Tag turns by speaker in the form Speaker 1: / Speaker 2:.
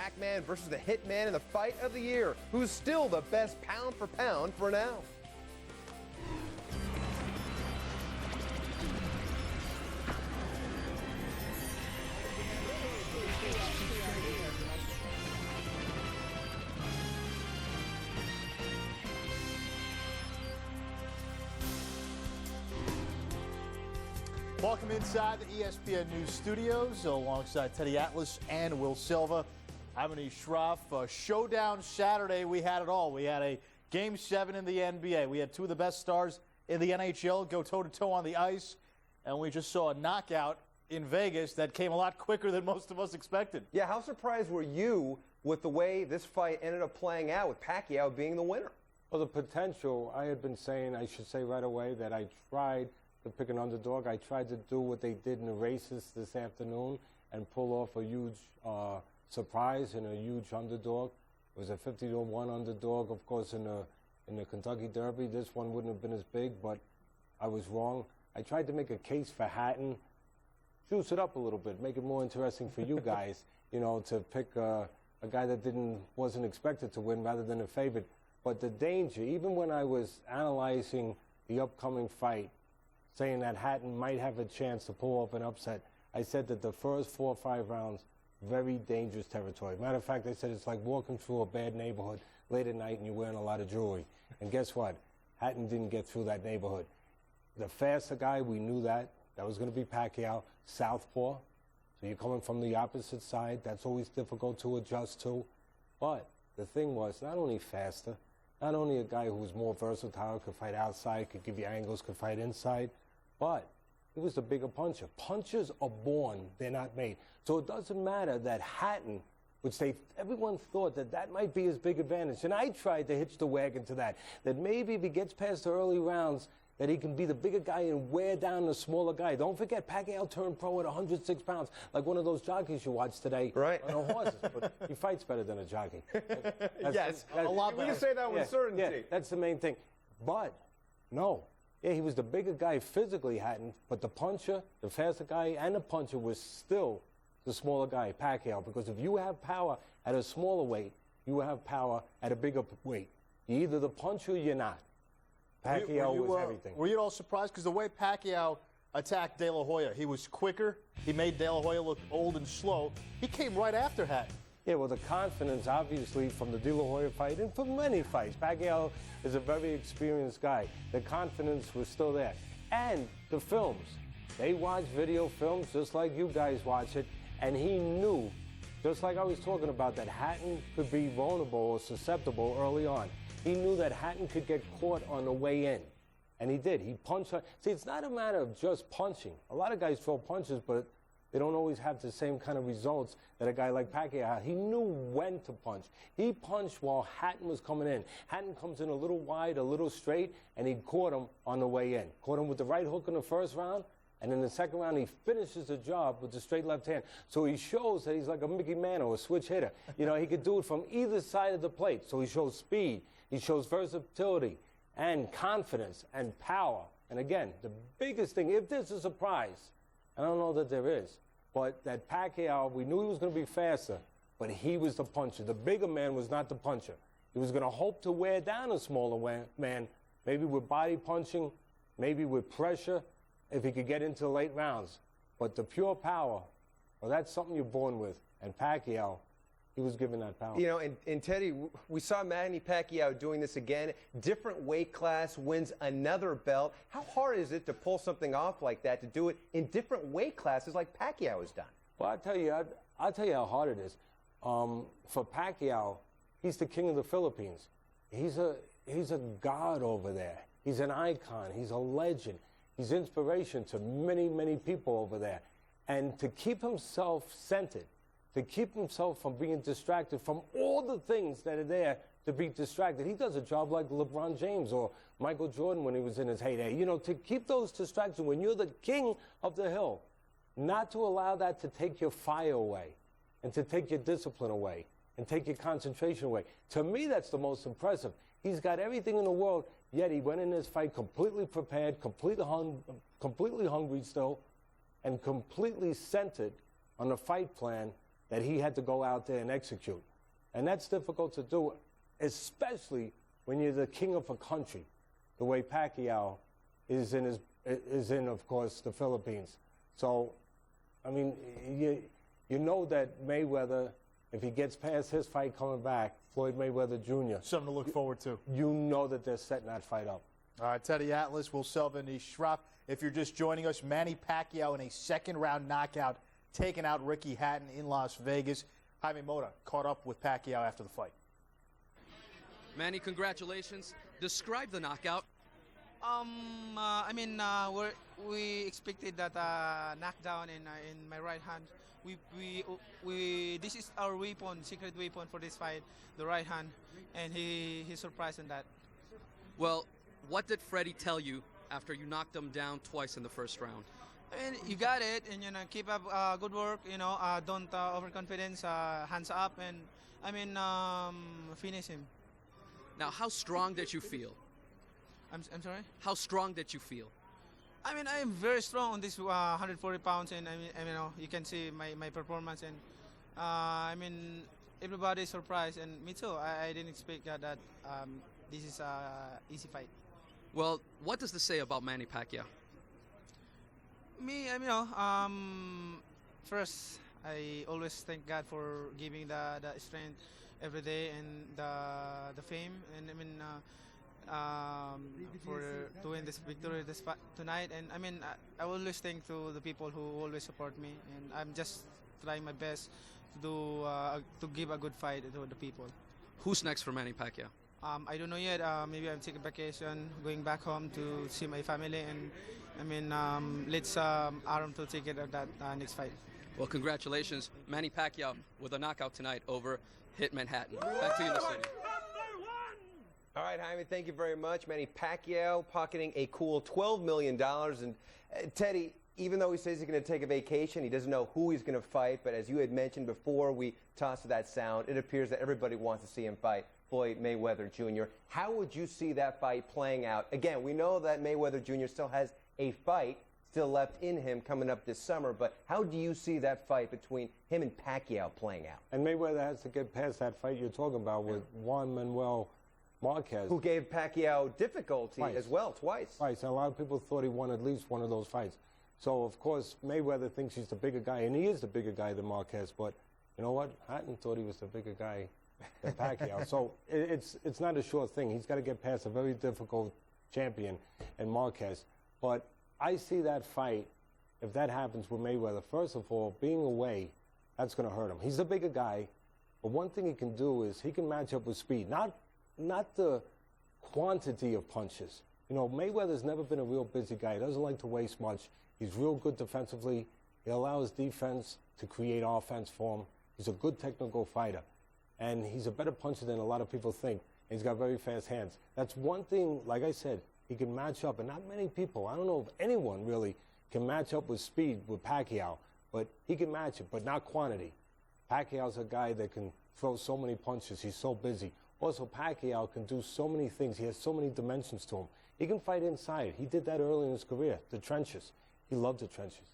Speaker 1: Pac-Man versus the Hitman in the fight of the year. Who's still the best pound for pound for now?
Speaker 2: Welcome inside the ESPN News Studios alongside Teddy Atlas and Will Silva. I'm Manish Shroff. Showdown Saturday, we had it all. We had a Game 7 in the NBA. We had two of the best stars in the NHL go toe-to-toe on the ice. And we just saw a knockout in Vegas that came a lot quicker than most of us expected.
Speaker 1: Yeah, how surprised were you with the way this fight ended up playing out with Pacquiao being the winner?
Speaker 3: Well, the potential, I had been saying, I should say right away, that I tried to pick an underdog. I tried to do what they did in the races this afternoon and pull off a huge surprise and a huge underdog. It was a 50-1 underdog, of course, in the Kentucky Derby. This one wouldn't have been as big, but I was wrong. I tried to make a case for Hatton, juice it up a little bit, make it more interesting for you guys, you know, to pick a guy that wasn't expected to win rather than a favorite. But the danger, even when I was analyzing the upcoming fight, saying that Hatton might have a chance to pull off an upset, I said that the first 4 or 5 rounds, very dangerous territory. Matter of fact, I said it's like walking through a bad neighborhood late at night and you're wearing a lot of jewelry. And guess what? Hatton didn't get through that neighborhood. The faster guy, we knew that. That was going to be Pacquiao, southpaw. So you're coming from the opposite side. That's always difficult to adjust to. But the thing was, not only faster, not only a guy who was more versatile, could fight outside, could give you angles, could fight inside, but he was the bigger puncher. Punchers are born, they're not made. So it doesn't matter that Hatton, which everyone thought that might be his big advantage. And I tried to hitch the wagon to that maybe if he gets past the early rounds, that he can be the bigger guy and wear down the smaller guy. Don't forget, Pacquiao turned pro at 106 pounds, like one of those jockeys you watch today
Speaker 1: right.
Speaker 3: on the horses. But he fights better than a jockey.
Speaker 1: Yes,
Speaker 3: a lot better.
Speaker 1: We can say that with certainty.
Speaker 3: Yeah, that's the main thing. But, no. Yeah, he was the bigger guy physically, Hatton, but the puncher, the faster guy, and the puncher was still the smaller guy, Pacquiao, because if you have power at a smaller weight, you have power at a bigger weight. You're either the puncher or you're not. Pacquiao was everything.
Speaker 2: Were you at all surprised? Because the way Pacquiao attacked De La Hoya, he was quicker. He made De La Hoya look old and slow. He came right after Hatton.
Speaker 3: Yeah, well, the confidence, obviously, from the De La Hoya fight and from many fights. Pacquiao is a very experienced guy. The confidence was still there. And the films. They watch video films just like you guys watch it. And he knew, just like I was talking about, that Hatton could be vulnerable or susceptible early on. He knew that Hatton could get caught on the way in. And he did. He punched her. See, it's not a matter of just punching. A lot of guys throw punches, but they don't always have the same kind of results that a guy like Pacquiao had. He knew when to punch. He punched while Hatton was coming in. Hatton comes in a little wide, a little straight, and he caught him on the way in. Caught him with the right hook in the first round, and in the second round, he finishes the job with the straight left hand. So he shows that he's like a Mickey Mantle, a switch hitter. You know, he could do it from either side of the plate. So he shows speed, he shows versatility, and confidence, and power. And again, the biggest thing, if there's a surprise, I don't know that there is, but that Pacquiao, we knew he was going to be faster, but he was the puncher. The bigger man was not the puncher. He was going to hope to wear down a smaller man, maybe with body punching, maybe with pressure, if he could get into the late rounds. But the pure power, well, that's something you're born with. And Pacquiao, he was given that power.
Speaker 1: You know, and Teddy, we saw Manny Pacquiao doing this again. Different weight class, wins another belt. How hard is it to pull something off like that, to do it in different weight classes like Pacquiao has done?
Speaker 3: Well, I'll tell you how hard it is. For Pacquiao, he's the king of the Philippines. He's a god over there. He's an icon. He's a legend. He's inspiration to many, many people over there. And to keep himself centered, to keep himself from being distracted from all the things that are there to be distracted. He does a job like LeBron James or Michael Jordan when he was in his heyday. You know, to keep those distractions when you're the king of the hill, not to allow that to take your fire away and to take your discipline away and take your concentration away. To me, that's the most impressive. He's got everything in the world, yet he went in this fight completely prepared, completely hungry still, and completely centered on the fight plan that he had to go out there and execute. And that's difficult to do, especially when you're the king of a country, the way Pacquiao is in, of course, the Philippines. So, I mean, you know that Mayweather, if he gets past his fight coming back, Floyd Mayweather Jr.
Speaker 2: Something to look forward to.
Speaker 3: You know that they're setting that fight up.
Speaker 2: All right, Teddy Atlas, Will Selva, and Schroff. If you're just joining us, Manny Pacquiao in a second-round knockout, taking out Ricky Hatton in Las Vegas. Jaime Mota caught up with Pacquiao after the fight.
Speaker 4: Manny, congratulations. Describe the knockout.
Speaker 5: We expected that knockdown in my right hand. This is our weapon, secret weapon for this fight, the right hand, and he surprised in that.
Speaker 4: Well, what did Freddie tell you after you knocked him down twice in the first round?
Speaker 5: I mean, you got it, and keep up good work. Don't overconfidence, hands up, and finish him.
Speaker 4: Now, how strong did you feel?
Speaker 5: I'm sorry.
Speaker 4: How strong did you feel?
Speaker 5: I mean, I am very strong on this 140 pounds, and you can see my performance, and everybody's surprised, and me too. I didn't expect that this is an easy fight.
Speaker 4: Well, what does this say about Manny Pacquiao?
Speaker 5: Me, first, I always thank God for giving the strength every day and the fame, and for doing this victory tonight. And I always thank to the people who always support me, and I'm just trying my best to give a good fight to the people.
Speaker 4: Who's next for Manny Pacquiao?
Speaker 5: I don't know yet. Maybe I'm taking vacation, going back home to see my family, and let's Aram to take it at that next fight.
Speaker 4: Well, congratulations, Manny Pacquiao with a knockout tonight over Hitman Hatton. Back to you in the studio.
Speaker 1: All right, Jaime, thank you very much. Manny Pacquiao pocketing a cool $12 million. And Teddy, even though he says he's going to take a vacation, he doesn't know who he's going to fight. But as you had mentioned before we tossed that sound, it appears that everybody wants to see him fight Floyd Mayweather Jr. How would you see that fight playing out? Again, we know that Mayweather Jr. still has a fight still left in him coming up this summer, but how do you see that fight between him and Pacquiao playing out?
Speaker 3: And Mayweather has to get past that fight you're talking about with Juan Manuel Marquez,
Speaker 1: who gave Pacquiao difficulty as well, twice.
Speaker 3: Right, so a lot of people thought he won at least one of those fights. So, of course, Mayweather thinks he's the bigger guy, and he is the bigger guy than Marquez, but you know what? Hatton thought he was the bigger guy than Pacquiao. So it's not a sure thing. He's got to get past a very difficult champion in Marquez. But I see that fight, if that happens with Mayweather, first of all, being away, that's going to hurt him. He's the bigger guy, but one thing he can do is he can match up with speed, not the quantity of punches. You know, Mayweather's never been a real busy guy. He doesn't like to waste much. He's real good defensively. He allows defense to create offense for him. He's a good technical fighter. And he's a better puncher than a lot of people think. He's got very fast hands. That's one thing, like I said, he can match up. And not many people, I don't know if anyone really can match up with speed with Pacquiao. But he can match it, but not quantity. Pacquiao's a guy that can throw so many punches. He's so busy. Also, Pacquiao can do so many things. He has so many dimensions to him. He can fight inside. He did that early in his career, the trenches. He loved the trenches.